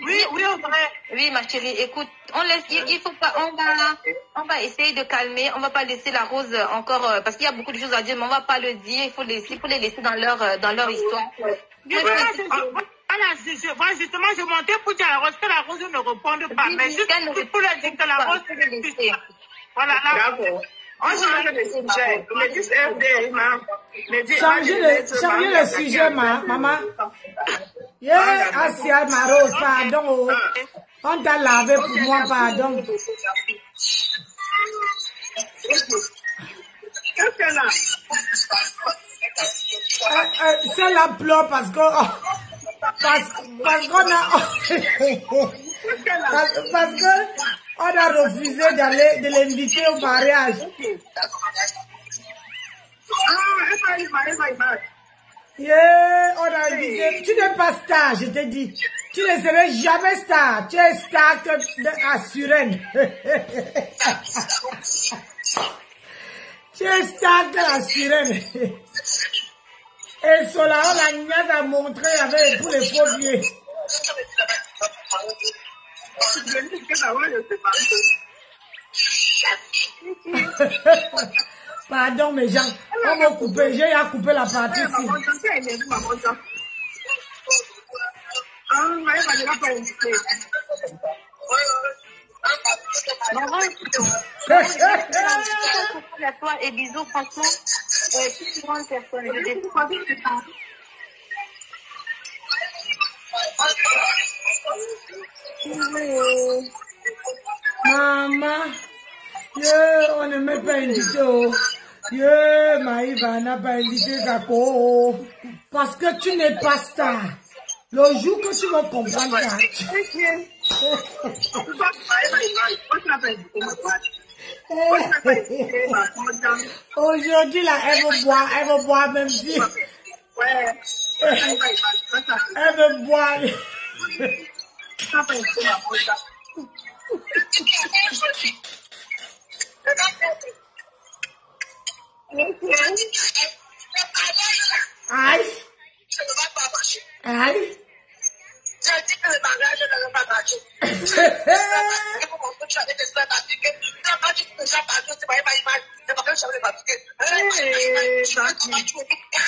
Oui, Audrey. Oui, ma chérie, écoute, il faut pas, on va essayer de calmer, on va pas laisser la Rose encore, parce qu'il y a beaucoup de choses à dire, mais on va pas le dire, il faut les laisser dans leur histoire. Voilà, justement, je montais pour dire à la Rose que la Rose ne réponde pas, mais juste pour leur dire que la Rose ne répond pas. Voilà, là. D'accord. On change de sujet. Mais juste FD, Changer le sujet, maman. Yeah, Asia, ma Rose, pardon. On t'a lavé pour moi, pardon. Qu'est-ce qu'elle a? Celle-là pleure parce qu'on a... parce qu'on a refusé de l'inviter au mariage. Yeah, on a invité. Tu n'es pas star, je te dis. Tu ne serais jamais star. Tu es star à Suresnes. Tu es star à Suresnes. Et Solao, la nièce a montré avec tous les faux billets. Pardon, mes gens. On m'a coupé. J'ai à couper la partie ici. Et bisous, franchement. Toute grande personne. Je découvre. Maman, on ne m'a pas invité. Maïva n'a pas invité Gako. Parce que tu n'es pas star. Le jour que tu vas comprendre ça. Aujourd'hui, là, elle veut boire même si. Elle veut boire. Aïe. Aïe. J'ai dit que le mariage ne va pas marcher.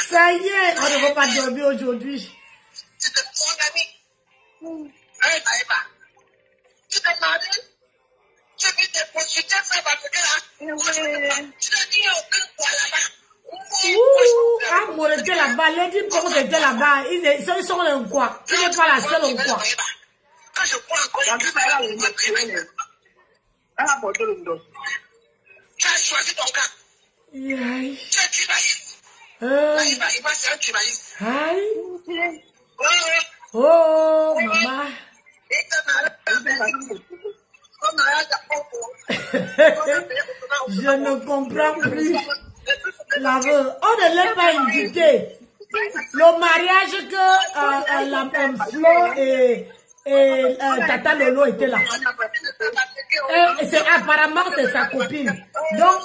Ça y est, on ne va pas dormir aujourd'hui. C'est de mon ami. Tu t'es marié? Tu vis tes prostituées, ça va te faire. Tu n'as dit aucun poids là-bas. Ah, mon était là-bas, les dit pour était là-bas. Ils sont en quoi? Tu n'es pas la seule en quoi? Quand je prends encore les caméras, on me prévient. Elle a porté le dos. Tu as choisi ton cas. Aïe. Tu es tubaliste. Maïva, c'est un tubaliste. Aïe. Oh, maman. Je ne comprends plus. On ne l'a pas invité. Le mariage que Flo et Tata Lolo étaient là. Et apparemment, c'est sa copine. Donc,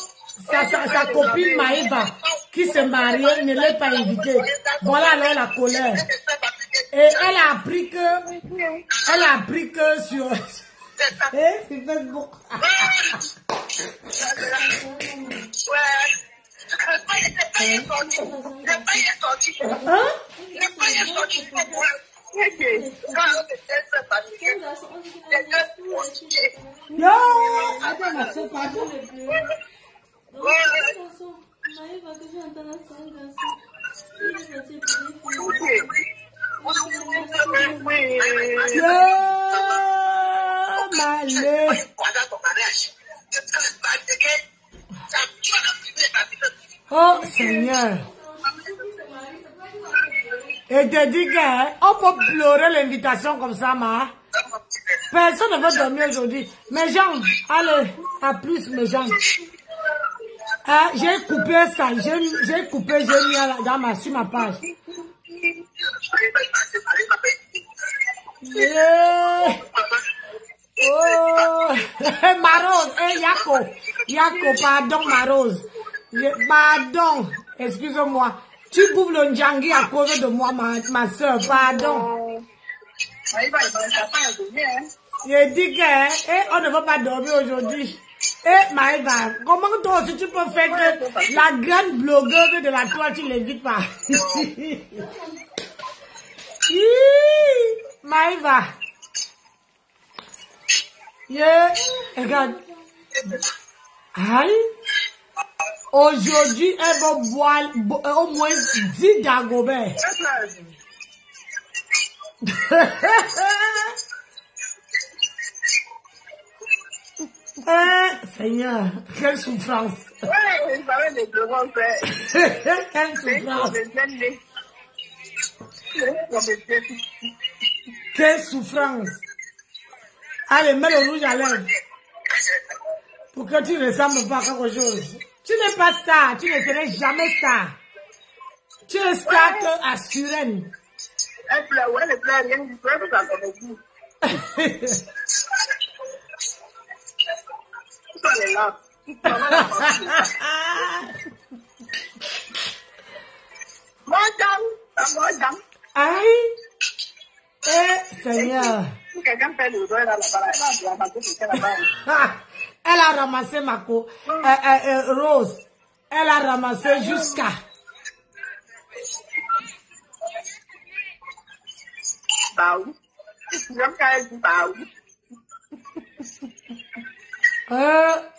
sa copine Maïva, qui se mariait, ne l'a pas invité. Voilà alors la colère. Et elle a appris que sur... c'est Facebook. Non. Attends, ma soeur, pardon. Oh Seigneur. Et te dis qu'on peut pleurer l'invitation comme ça, ma. Personne ne veut dormir aujourd'hui. Mes jambes, allez, à plus mes jambes. Ah, j'ai coupé ça, j'ai coupé, j'ai mis sur ma page. Yeah. Oh, Marose, Yako, pardon Marose. Pardon, excuse-moi. Tu bouffes le njangui à cause de moi, ma soeur, pardon. Je dis que, on ne va pas dormir aujourd'hui. Eh, Maëva, comment toi aussi tu peux faire que la grande blogueuse de la toile, tu ne l'évites pas? Maëva. Yeah, regarde. Aïe. Aujourd'hui, elle va boire au moins 10 Dagobert. Seigneur, quelle souffrance. Quelle souffrance. Quelle souffrance. Allez, mets le rouge à lèvres. Pour que tu ne ressembles pas à quelque chose. Tu n'es pas star, tu ne serais jamais star. Tu es star que à Suren. Elle pleure, elle ne pleure rien du tout, elle vous a donné tout. Elle est là. Madame. Aïe. Eh, Seigneur. Si quelqu'un fait le doigt là, elle a ramassé ma Rose. Elle a ramassé jusqu'à. Baou.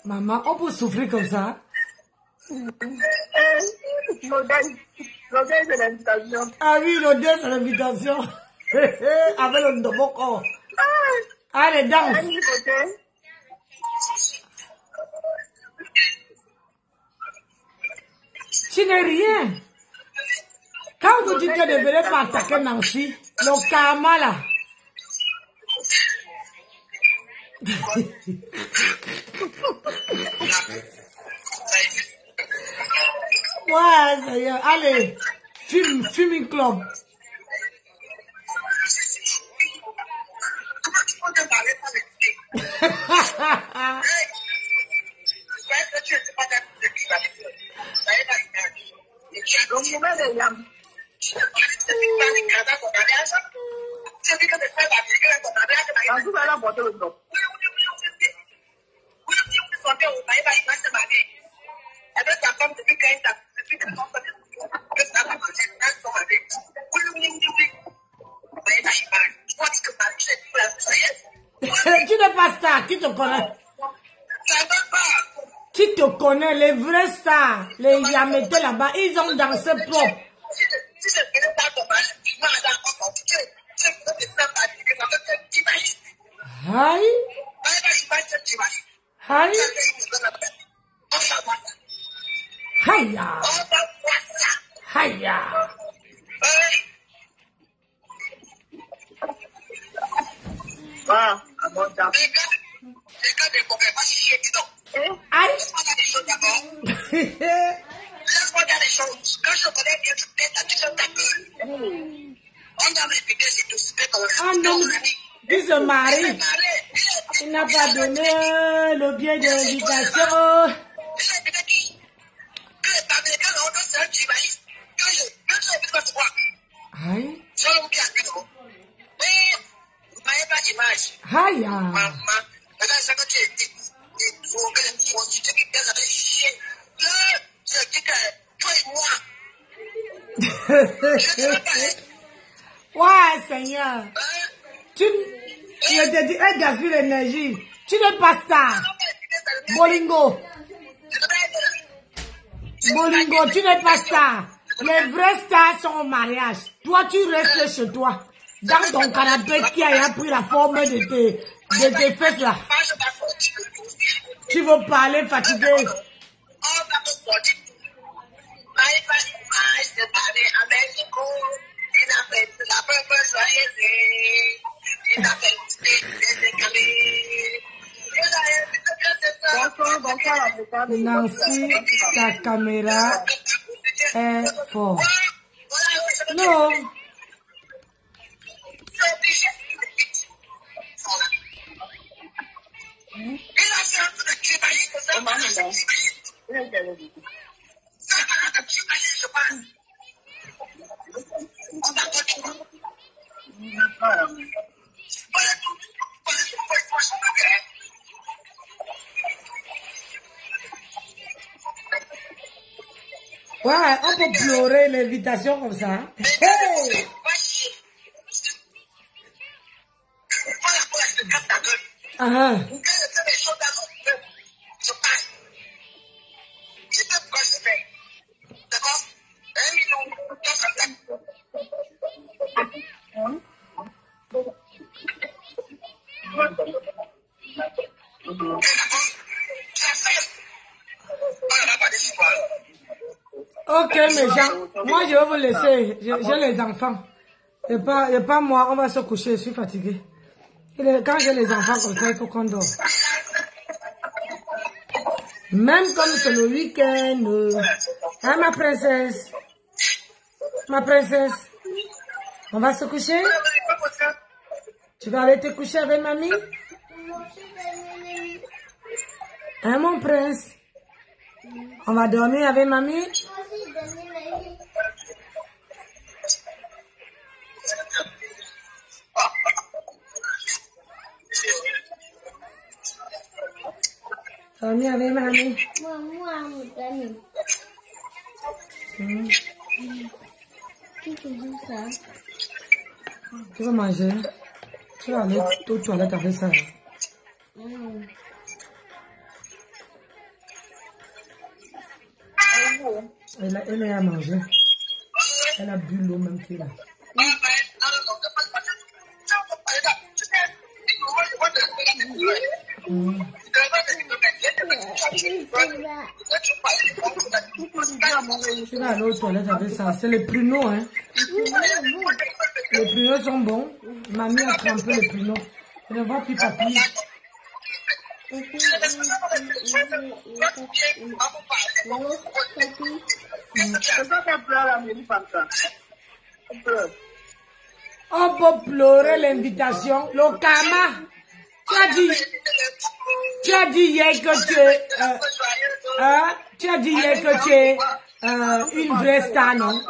Maman, on peut souffrir comme ça? L'odeur, c'est l'invitation. Ah oui, l'odeur, c'est l'invitation. Avec le doboko. Allez, danse. Tu n'es rien. Quand vous dites que ne venez pas attaquer Nancy, le karma là. Ouais, Seigneur. Allez, filming club. Tu n'es pas star, qui te connaît? Qui te connaît, les vrais stars, les Yamete là-bas, ils ont dansé propre. Aïe. Aïe. Aïe. Aïe. Ah, bon temps. Aïe. Laisse-moi dire les choses. Quand je connais bien, tu peux t'attirer ta gueule. On a répété si tu sais comment ça. Un homme qui se marie, il n'a pas donné le bien de l'invitation. Aïe. Aïe. Ouais, Seigneur. Je te dis, elle gaspille l'énergie. Tu n'es pas star. Bolingo. Bolingo, tu n'es pas star. Les vrais stars sont au mariage. Toi, tu restes chez toi. Dans ton canapé qui a pris la forme de tes fesses là. Tu veux parler fatigué. Nancy, ta caméra est forte. Non. Ouais, on peut pleurer l'invitation comme ça. Hey! Ok, mes gens, moi je vais vous laisser. J'ai les enfants. Et pas moi, on va se coucher, je suis fatiguée. Quand j'ai les enfants comme ça, il faut qu'on dort. Même comme c'est le week-end. Hein, ma princesse? Ma princesse? On va se coucher? Tu vas aller te coucher avec mamie? Hein, mon prince? On va dormir avec mamie? Dormir avec mamie? Tu vas manger? Tu vas aller aux toilettes avec ça? Elle a mangé. Elle a bu l'eau même qu'il a. Tu vas aller aux toilettes avec ça. C'est les pruneaux, hein. Les pruneaux sont bons. Mamie a trempé les pruneaux. Je ne vois plus papy. On peut pleurer l'invitation. Le karma. Tu as dit hier que tu es... tu as dit hier que tu es une vraie star, non?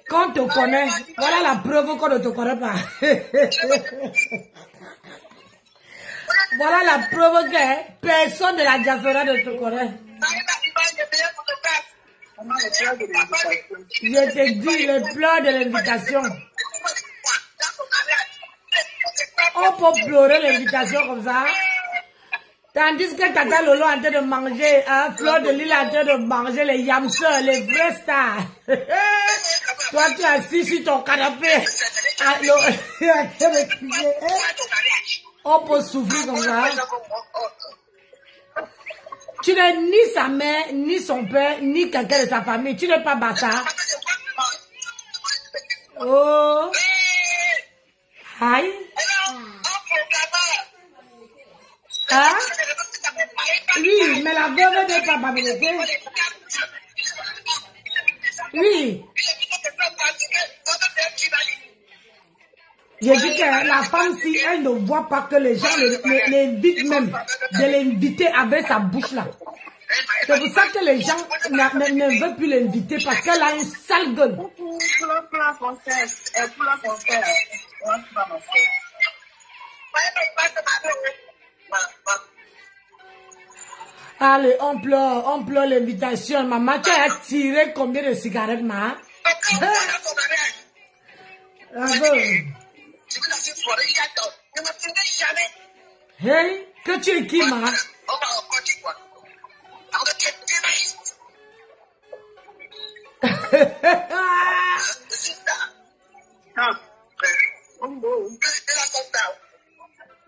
Quand on te connaît, voilà la preuve qu'on ne te connaît pas. Voilà la preuve que personne de la diaspora ne te connaît. Je te dis le plan de l'invitation. On peut pleurer l'invitation comme ça. Tandis que Tata Lolo est en train de manger, Fleur de Lille est en train de manger les yamseurs, les vrais stars. Toi, tu es assis sur ton canapé. On peut souffrir comme ça. Tu n'es ni sa mère, ni son père, ni quelqu'un de sa famille. Tu n'es pas Bassa. Oh. Aïe. Hein? Oui, mais la veuve n'est pas Babelete. Oui. Je dis que la femme, si elle ne voit pas que les gens l'invitent même, de l'inviter avec sa bouche là. C'est pour ça que les gens ne veulent plus l'inviter parce qu'elle a une sale gueule. Allez, on pleure l'invitation. Maman, tu as tiré combien de cigarettes, ma? Je vais dans une soirée, il y a d'autres. Ne me prenez jamais. Hey, que tu es qui, ma? On va encore dire quoi? Alors, tu es terroriste. C'est ça. Non.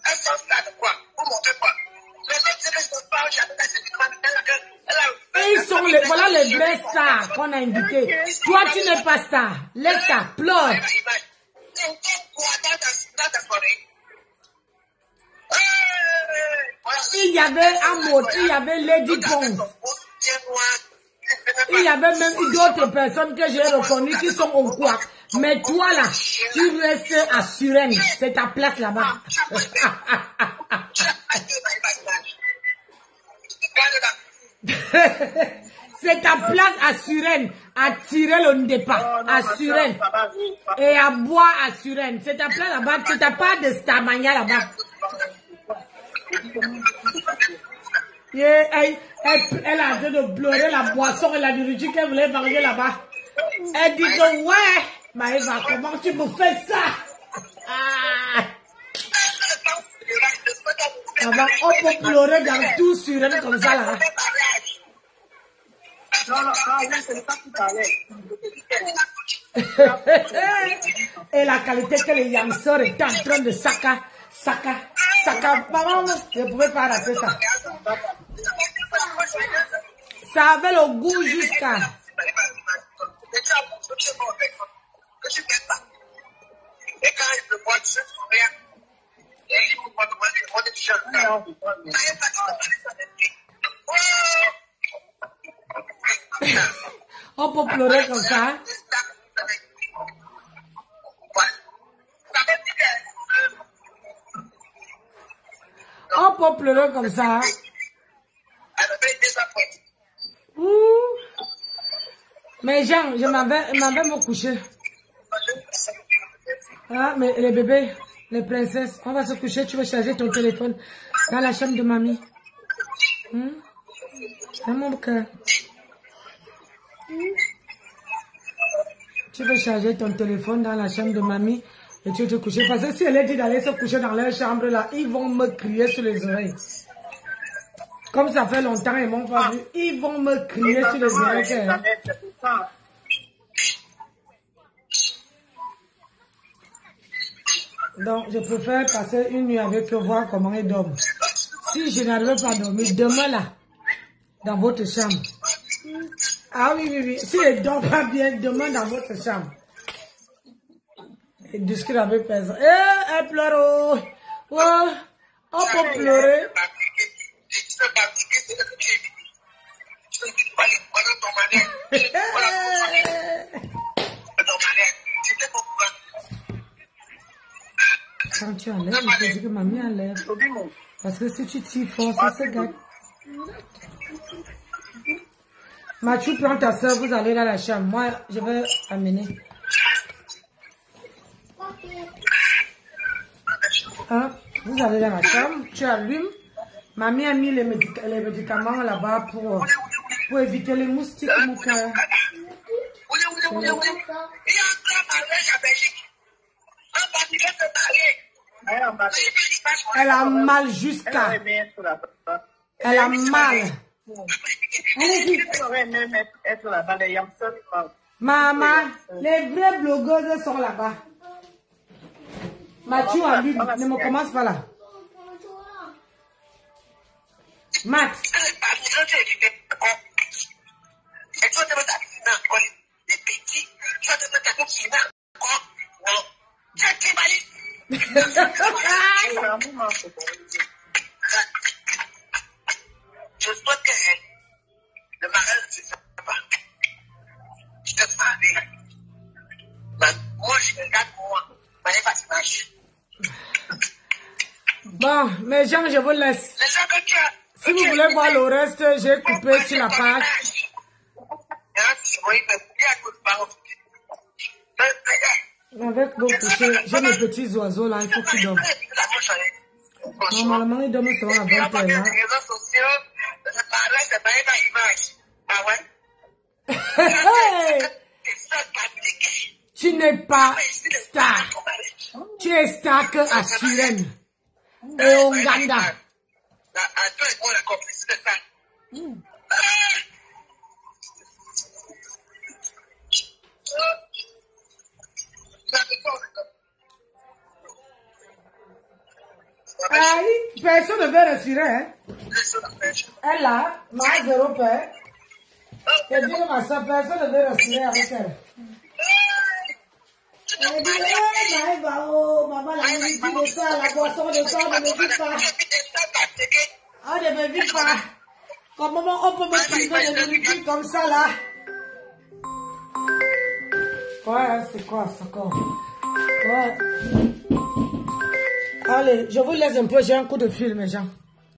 Elle s'en stade quoi? Vous montrez quoi? Les autres, c'est que je ne parle jamais. Et ils sont les, voilà les vrais stars qu'on a invités. Toi, tu n'es pas star. Laisse ça, pleure. Il y avait Amod, il y avait Lady Pons. Il y avait même d'autres personnes que j'ai reconnues qui sont au coin. Mais toi là, tu restes à Suresnes. C'est ta place là-bas. C'est ta place à Suresnes, à tirer le départ à Suresnes et à boire à Suresnes. C'est ta place là-bas, tu n'as pas de Starmania là-bas. Elle a en train de pleurer la boisson et la nourriture qu'elle voulait manger là-bas. Elle dit que ouais, Maëva, comment tu me fais ça? Là-bas, on peut pleurer dans tout Suresnes comme ça là. Non, ce n'est pas tout à l'heure. Et la qualité que les Yamsor étaient en train de Saka. Maman, je ne pouvais pas rater ça. Ça avait le goût jusqu'à. On peut pleurer comme ça. On peut pleurer comme ça. Mais Jean, je m'en vais me coucher. Ah, mais les bébés, les princesses, on va se coucher. Tu vas charger ton téléphone dans la chambre de mamie. Dans mon cœur. Tu veux charger ton téléphone dans la chambre de mamie et tu vas te coucher. Parce que si elle est dit d'aller se coucher dans leur chambre là, ils vont me crier sur les oreilles. Comme ça fait longtemps, ils m'ont pas vu. Ils vont me crier sur les oreilles. Donc, je préfère passer une nuit avec eux, voir comment ils dorment. Si je n'arrive pas à dormir, demain là, dans votre chambre. Ah oui. Si elle ne dort pas bien, demain dans votre chambre. Et discute avec personne. Elle pleure. Oh, on peut pleurer. Quand tu enlèves, il faut dire que mamie enlève. Parce que si tu tires fort, ça se gâte. Mathieu, prends ta soeur, vous allez dans la chambre. Moi, je vais amener. Hein? Vous allez dans la chambre, tu allumes. Mamie a mis les médicaments là-bas pour éviter les moustiques, mon cœur. Elle a mal jusqu'à. Elle a mal. Maman, les vraies blogueuses sont là-bas. Mathieu allume, ne me commence pas là. Max. Je souhaite que le mariage ne se fasse pas. Je te parlais. Moi, je regarde moi. Mais pas d'image. Bon, mes gens, je vous laisse. Si vous voulez voir le reste, j'ai coupé sur la page. Avec vos couchers, j'ai mes petits oiseaux là, il faut qu'ils dorment. Normalement, ils dorment sur la 21 là. Tu n'es pas star. Tu es stack à Sirène et Ouganda. Attends, on a compris ça. Personne ne veut respirer. Hein? Elle là, ma 0 père. Je dis que ma soeur, personne ne veut respirer avec elle. Elle dit, maman, la musique de ça, la boisson de ça, on ne me vit pas. On ne me vit pas. Comment on peut me priver de nourriture comme ça là? Ouais, c'est quoi ça encore? Ouais. Allez, je vous laisse un peu, j'ai un coup de fil, mes gens.